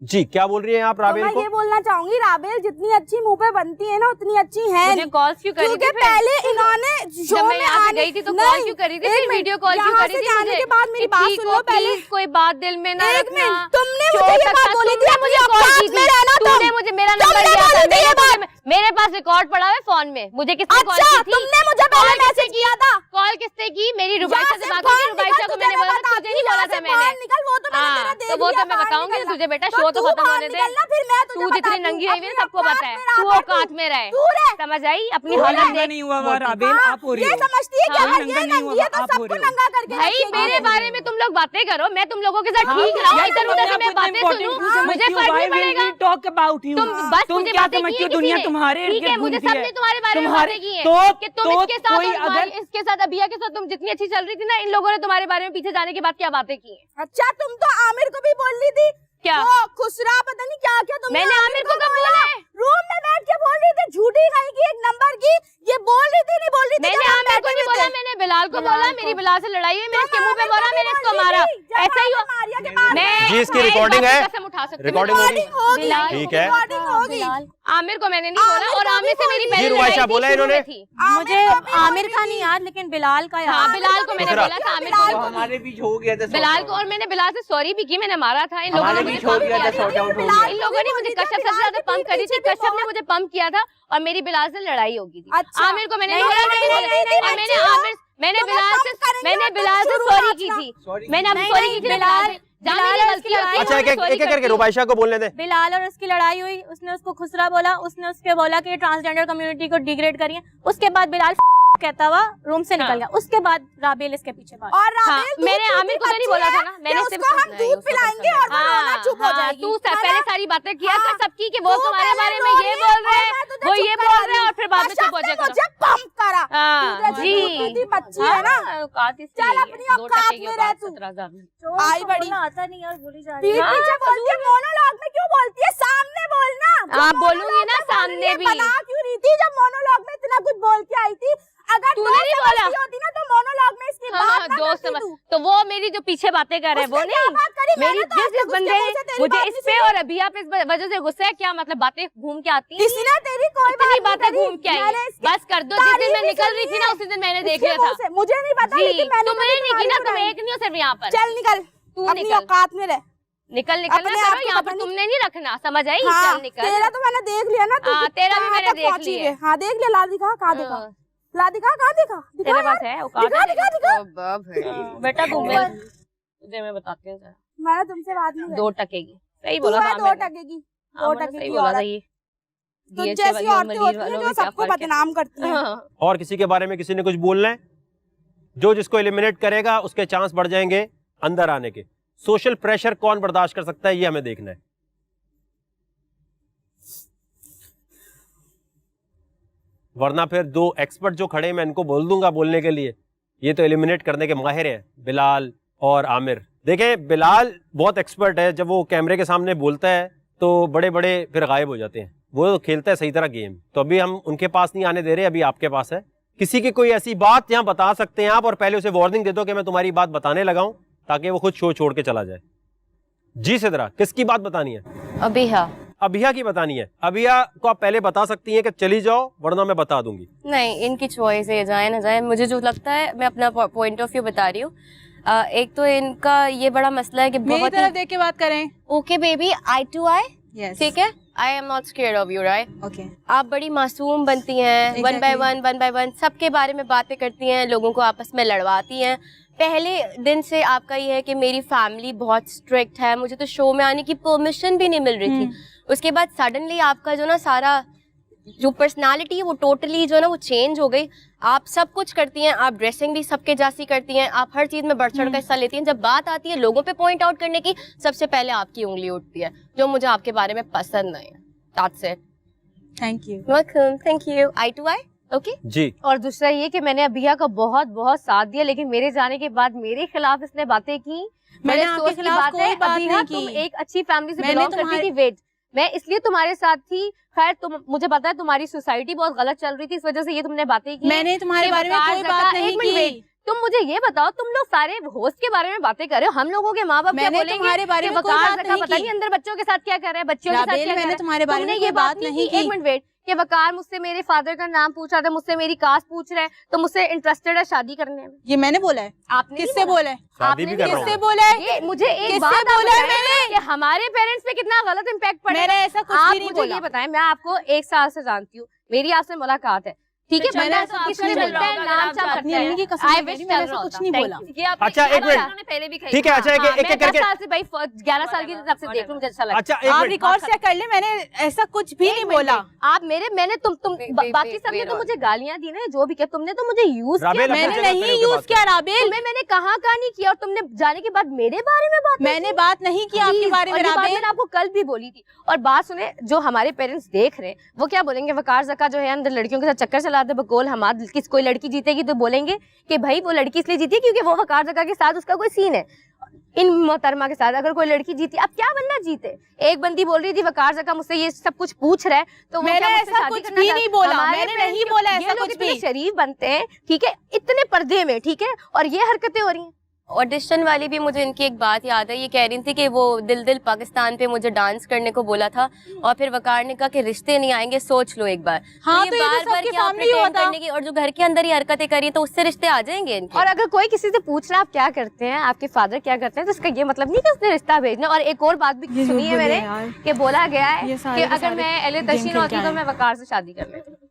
जी क्या बोल रही हैं आप राबेल को? मैं ये बोलना चाहूंगी, राबेल जितनी अच्छी मुंह पे बनती है ना उतनी अच्छी है मुझे कॉल क्यों करी थी? क्योंकि पहले इन्होंने जब मैं यहाँ से गई थी तो कॉल क्यों करी थी, फिर वीडियो कॉल क्यों करी थी मुझे? के बाद मेरी बात सुन लो पहले। कोई बात दिल में ना रखना। तुमने मुझे ये बात बोली थी, मुझे कॉल की थी, तूने मुझे मेरा नंबर दिया था, मेरे पास रिकॉर्ड पड़ा है फोन में। मुझे किसने कॉल की थी? तुमने मुझे पहले मैसेज किया था। कॉल किसने की? मेरी रुबाइशा से बात हुई। रुबाइशा को मैंने बोला था, तुझे नहीं बोला था मैंने? तो वो तो मैं बताऊंगी तुझे बेटा, शो तो खत्म होने दे। तू जितनी नंगी हुई है सबको पता है, तू औकात में रहे, समझ आई? अपनी हालत देख। नहीं हुआ राबेल, आप हो रही हो। ये समझती है कि अगर ये नंगी है तो सबको नंगा करके भाई मेरे बारे में तुम लोग बातें करो, मैं तुम लोगों के साथ ठीक रहूं, इधर उधर से मैं बातें सुनूं, मुझे फर्क नहीं पड़ेगा। टॉक अबाउट यू, तुम बस मुझे बातें की है, दुनिया तुम्हारे ठीक है, मुझे सबने तुम्हारे बारे में बातें की है कि तुम इसके साथ और इसके साथ, अबिया के साथ तुम जितनी अच्छी चल रही थी ना, इन लोगों ने तुम्हारे बारे में पीछे जाने के बाद क्या बातें की है? अच्छा तुम तो आमिर को भी बोल रही थी क्या? खुसरा पता नहीं क्या क्या तुमने मैंने आमिर को कब बोला है? रूम में बैठ के बोल रही थी, झूठी कहीं की एक नंबर की, ये बोल रही थी नहीं बोल रही थी? मैंने आमिर को नहीं बोला, मैंने बिलाल को बोला। मेरी बिलाल से लड़ाई हुई, मैंने इसके मुंह पे बोला, मैंने इसको मारा, ऐसा ही हो। मैं जी इसकी रिकॉर्डिंग है, रिकॉर्डिंग होगी, ठीक है। रिकॉर्डिंग होगी। आमिर को मैंने नहीं बोला, और आमिर से मेरी पहले रुबाइशा बोला इन्होंने? मुझे आमिर का नहीं याद, लेकिन बिलाल का याद। हाँ बिलाल को मैंने बोला था, आमिर को हमारे बीच हो गया था बिलाल को, और मैंने बिलाल से सॉरी भी की, मैंने मारा था। इन लोगों ने मुझे पंप किया था, इन लोगों ने मुझे कश्यप सबसे ज्यादा पंप करी थी, कश्यप ने मुझे पंप किया था और मेरी बिलाल से लड़ाई होगी थी। आमिर को मैंने नहीं बोला, मैंने बिलाल से सॉरी की थी, मैंने अब सॉरी की थी बिलाल से। अच्छा एक एक करके रुबाइशा को बोलने दे। बिलाल और उसकी लड़ाई हुई, उसने उसको खुसरा बोला, उसने उसके बोला कि ट्रांसजेंडर कम्युनिटी को डिग्रेड करिए। उसके बाद बिलाल कहता हुआ रूम से निकल गया। उसके बाद राबेल इसके पीछे भाग। और राबेल मैंने आमिर को तो नहीं बोला था ना, मैंने उसको हम दूध पिलाएंगे और वो रोना चुप हो जाएगी। तू पहले सारी बातें किया कर सबकी कि वो तुम्हारे बारे में ये बोल रहे हैं, वो ये बोल रहे हैं, और फिर बाद में चुप हो जाएगा। मुझे पंप करा जी बच्ची है ना, चल अपनी औकात में रह तू। 17,000 आई बड़ी आता नहीं यार, बोली जा रही है। पीछे बोलती है, मोनोलॉग में क्यों बोलती है? सामने बोलना। आप बोलूंगी ना सामने भी। बना क्यों रही थी जब मोनोलॉग में इतना कुछ बोल के आई थी? अगर तूने नहीं बोला होती ना तो मोनोलॉग में इसकी बात ना करती तू। तो वो मेरी जो पीछे बातें कर रहे हैं वो नहीं, मेरी जिस बंदे मुझे इस पे और अभिया पे इस वजह से गुस्सा है, क्या मतलब बातें घूम के आती है? किसी ने तेरी कोई बातें घूम के आई, बस कर दो। जिस दिन मैं निकल रही थी ना उसी दिन मैंने देख लिया था। मुझे नहीं पता, लेकिन मैंने तुमने नहीं की ना, तुम एक नहीं हो सिर्फ यहाँ पर। चल निकल, तू अपनी औकात में रह, निकल ना करो यहाँ पर, तुमने नहीं रखना, समझ आई? चल निकल। तेरा तो मैंने देख लिया ना, तेरा भी मैंने देख लिया। हाँ देख लिया, ला दिखा, कहाँ देखा? ला दिखा, कहाँ देखा? तेरे पास है औकात? दिखा। बेटा तुझे मैं बताती हूँ, मैंने तुमसे बात नहीं 2 टकेगी। सही बोला था, 2 टकेगी, 2 टकेगी। सही बोला था ये। तुम जैसी औरतें होती हैं जो सबको बदनाम करती हैं। और किसी के बारे में किसी ने कुछ बोलना है, जो जिसको एलिमिनेट करेगा उसके चांस बढ़ जाएंगे अंदर आने के। सोशल प्रेशर कौन बर्दाश्त कर सकता है ये हमें देखना है। वरना फिर 2 एक्सपर्ट जो खड़े मैं इनको बोल दूंगा बोलने के लिए, ये तो एलिमिनेट करने के माहिर हैं, बिलाल और आमिर। देखें बिलाल बहुत एक्सपर्ट है, जब वो कैमरे के सामने बोलता है तो बड़े बड़े फिर गायब हो जाते हैं, वो तो खेलता है सही तरह गेम। तो अभी हम उनके पास नहीं आने दे रहे, अभी आपके पास है। किसी की कोई ऐसी बात यहाँ बता सकते हैं आप, और पहले उसे वार्निंग दे दो कि मैं तुम्हारी बात बताने लगा हूं, ताकि वो खुद शो छोड़ के चला जाए। जी सिद्रा, किसकी बात बतानी है? अभिया की बतानी है। अभिया को आप पहले बता सकती हैं कि चली जाओ, वरना मैं बता दूंगी। नहीं, इनकी चॉइस है, जाए ना जाए। मुझे जो लगता है, मैं अपना पॉइंट ऑफ व्यू बता रही हूँ। एक तो इनका ये बड़ा मसला है कि मेरी तरफ देख के बात करें। Okay baby, I to I, Yes. ठीक है। I am not scared of you, right? Okay. आप बड़ी मासूम बनती हैं, वन बाय वन सबके बारे में बातें करती हैं, लोगों को आपस में लड़वाती हैं। पहले दिन से आपका ये है कि मेरी फैमिली बहुत स्ट्रिक्ट है, मुझे तो शो में आने की परमिशन भी नहीं मिल रही थी। उसके बाद सडनली आपका जो ना सारा जो पर्सनालिटी है वो टोटली जो ना वो चेंज हो गई। आप सब कुछ करती हैं, आप ड्रेसिंग भी सबके जैसी करती हैं, आप हर चीज में बढ़ चढ़ कर हिस्सा लेती हैं। जब बात आती है लोगों पे पॉइंट आउट करने की, सबसे पहले आपकी उंगली उठती है, जो मुझे आपके बारे में पसंद नहीं है। That's it. Thank you. Welcome. Thank you. Eye to eye. Okay. जी। और दूसरा ये कि मैंने अभिया का बहुत बहुत साथ दिया, लेकिन मेरे जाने के बाद मेरे खिलाफ इसने बातें की। मैंने आपके खिलाफ कोई बात नहीं की। तुम एक अच्छी फैमिली से बिलोंग करती थी। वेट, मैं इसलिए तुम्हारे साथ थी। खैर तुम, मुझे पता है तुम्हारी सोसाइटी बहुत गलत चल रही थी, इस वजह से ये तुमने बातें की। मैंने तुम्हारे बारे में कोई बात नहीं की। तुम मुझे ये बताओ, तुम लोग सारे होस्ट के बारे में बातें कर रहे हो, हम लोगों के माँ बाप क्या मैंने बोलेंगे तुम्हारे बारे कि में कोई वकार बात ज़का नहीं पता की। नहीं अंदर बच्चों के साथ क्या कर रहा है, बच्चियों के साथ राबेल, क्या कर मैंने रहा है। तुम्हारे बारे तुमने में ये कोई बात बात नहीं की। एक की। मिनट वेट, कि वकार मुझसे मेरे फादर का नाम पूछ रहा था, मुझसे मेरी कास्ट पूछ रहे हैं, तो मुझसे इंटरेस्टेड है शादी करने में। ये मैंने बोला है? आपने नहीं किससे बोला है? शादी भी आपने कर रहा नहीं किससे हूँ। बोला है? ये मुझे एक किससे बात आप बोला है बताएं मैंने? कि हमारे पेरेंट्स पे कितना गलत इम्पैक्ट पड़ेगा। मैंने ऐसा कुछ आप भी नहीं मुझे बोला। ये बताएं, मैं आपको 1 साल से जानती हूँ, मेरी आपसे मुलाकात है, ठीक है, मैंने बंदा ऐसा तो कुछ आपसे नहीं मिलता है, बोला। नाम चाम अपनी करता है। अम्मी की कसम I है, wish मैंने चल ऐसा रहा कुछ होता। नहीं Thank बोला। you। ये आपने अच्छा, एक किया, मिनट। उन्होंने पहले भी कही। ठीक है, अच्छा, हाँ, एक- मैं एक- 10 करके- साल से भाई 11 साल की तब से देख रही हूँ, मुझे अच्छा लगता है। अच्छा, एक आप मिनट। रिकॉर्ड चेक कर ले, मैंने ऐसा कुछ भी नहीं बोला। आप मैंने बाकी सबने तो मुझे गालियां दी ना, जो भी किया, तुमने तो मुझे यूज किया। राबेल, अपनी मैंने जगह खड़े नहीं होके यूज बात किया करो। राबेल, तुम्हें मैंने कहा नहीं किया, और तुमने जाने के बाद मेरे बारे में बात मैंने बात नहीं की आपके बारे में और ये बात राबेल। मैंने आपको कल भी बोली थी। और बात सुने, जो हमारे पेरेंट्स देख रहे हैं वो क्या बोलेंगे, वकार ज़का जो है अंदर लड़कियों के साथ चक्कर चलाते, बकौल हमाद, किस कोई लड़की जीतेगी तो बोलेंगे कि भाई वो लड़की इसलिए जीती है क्योंकि वो वकार ज़का के साथ उसका कोई सीन है। इन मोहतरमा के साथ अगर कोई लड़की जीती, अब क्या बंदा जीते। एक बंदी बोल रही थी वकार ज़का मुझसे ये सब कुछ पूछ रहा है, तो वो मैंने क्या मुझसे ऐसा शादी कुछ करना भी चाहता- नहीं बोला, हमारे मैंने parents नहीं के- बोला ये ऐसा लोग कुछ इतने भी। शरीफ बनते हैं, ठीक है, इतने पर्दे में, ठीक है, और ये हरकतें हो रही हैं। ऑडिशन वाली भी मुझे इनकी एक बात याद है, ये कह रही थी कि वो दिल दिल पाकिस्तान पे मुझे डांस करने को बोला था, और फिर वकार ने कहा कि रिश्ते नहीं आएंगे, सोच लो एक बार। हाँ, ये तो ये तो बार बार सबके क्या सामने ही हुआ pretend था। करने की, और जो घर के अंदर ही हरकतें करी तो उससे रिश्ते आ जाएंगे इनके। और अगर कोई किसी से पूछ रहा है आप क्या करते हैं, आपके फादर क्या करते हैं, तो इसका ये मतलब नहीं कि उसने रिश्ता भेजना। और एक और बात भी सुनी है मैंने कि बोला गया है ये कि सारे के अगर सारे मैं एले गेम तशीन खेल होती के तो आए। मैं वकार से शादी कर लेती।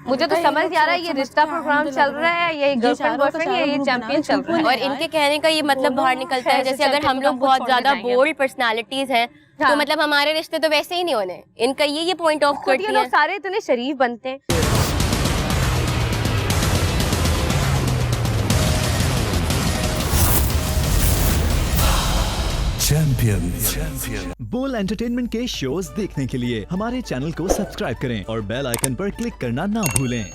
मुझे तो समझ नहीं आ रहा है ये रिश्ता प्रोग्राम चल रहा है, ये गर्लफ्रेंड बॉयफ्रेंड, ये चैंपियन चल रहा है। और इनके कहने का ये मतलब बाहर निकलता है, जैसे अगर हम लोग बहुत ज्यादा बोल्ड पर्सनालिटीज हैं तो मतलब हमारे रिश्ते तो वैसे ही नहीं होने। इनका ये पॉइंट ऑफ खुद ये करती लोग है। सारे इतने शरीफ बनते हैं। चैंपियंस। बोल एंटरटेनमेंट के शोज देखने के लिए हमारे चैनल को सब्सक्राइब करें और बेल आइकन पर क्लिक करना ना भूलें।